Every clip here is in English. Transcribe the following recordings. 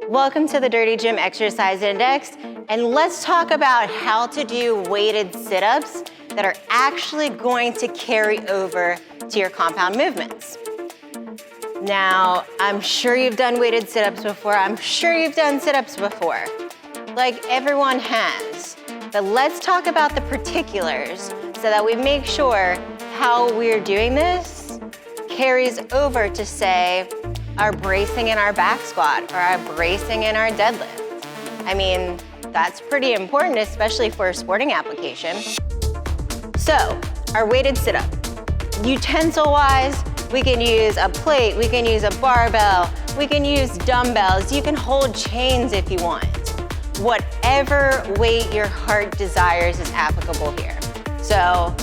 Welcome to the Dirty Gym Exercise Index, and let's talk about how to do weighted sit-ups that are actually going to carry over to your compound movements. Now, I'm sure you've done weighted sit-ups before. I'm sure you've done sit-ups before. Like everyone has. But let's talk about the particulars so that we make sure how we're doing this carries over to, say, our bracing in our back squat or our bracing in our deadlift. I mean, that's pretty important, especially for a sporting application. So, our weighted sit-up. Utensil-wise, we can use a plate, we can use a barbell, we can use dumbbells, you can hold chains if you want. Whatever weight your heart desires is applicable here. So,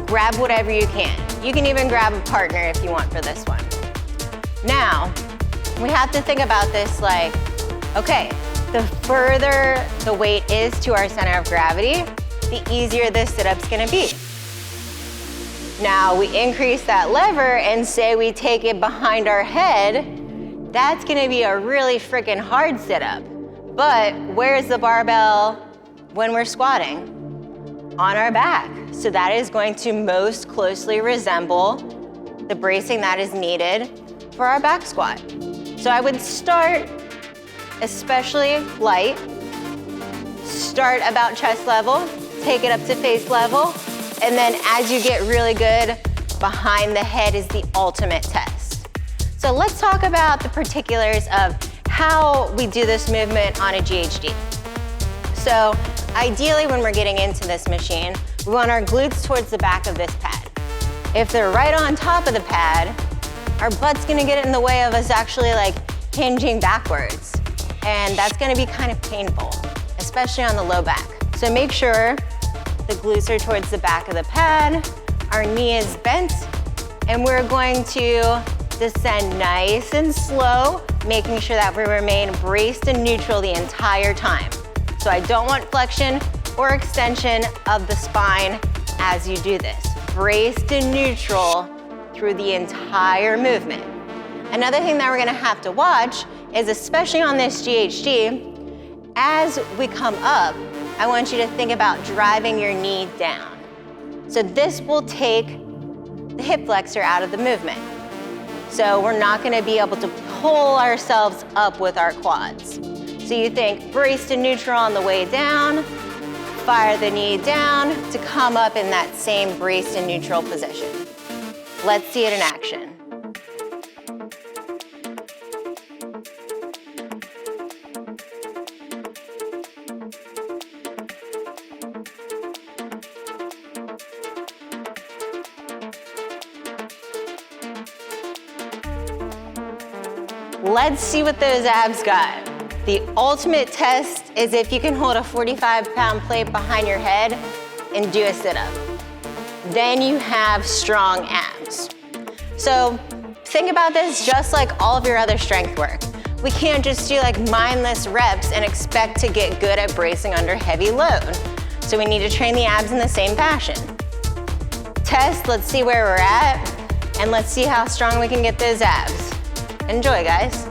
grab whatever you can. You can even grab a partner if you want for this one. Now, we have to think about this like, okay, the further the weight is to our center of gravity, the easier this sit-up's gonna be. Now, we increase that lever and say we take it behind our head, that's gonna be a really freaking hard sit-up. But where's the barbell when we're squatting? On our back. So that is going to most closely resemble the bracing that is needed for our back squat. So I would start especially light, start about chest level, take it up to face level, and then as you get really good, behind the head is the ultimate test. So let's talk about the particulars of how we do this movement on a GHD. So ideally when we're getting into this machine, we want our glutes towards the back of this pad. If they're right on top of the pad, our butt's gonna get in the way of us actually like hinging backwards. And that's gonna be kind of painful, especially on the low back. So make sure the glutes are towards the back of the pad, our knee is bent, and we're going to descend nice and slow, making sure that we remain braced and neutral the entire time. So I don't want flexion or extension of the spine as you do this. Braced and neutral through the entire movement. Another thing that we're gonna have to watch is, especially on this GHD, as we come up, I want you to think about driving your knee down. So this will take the hip flexor out of the movement. So we're not gonna be able to pull ourselves up with our quads. So you think braced and neutral on the way down, fire the knee down to come up in that same braced and neutral position. Let's see it in action. Let's see what those abs got. The ultimate test is if you can hold a 45-pound plate behind your head and do a sit-up. Then you have strong abs. So think about this just like all of your other strength work. We can't just do like mindless reps and expect to get good at bracing under heavy load. So we need to train the abs in the same fashion. Test, let's see where we're at, and let's see how strong we can get those abs. Enjoy, guys.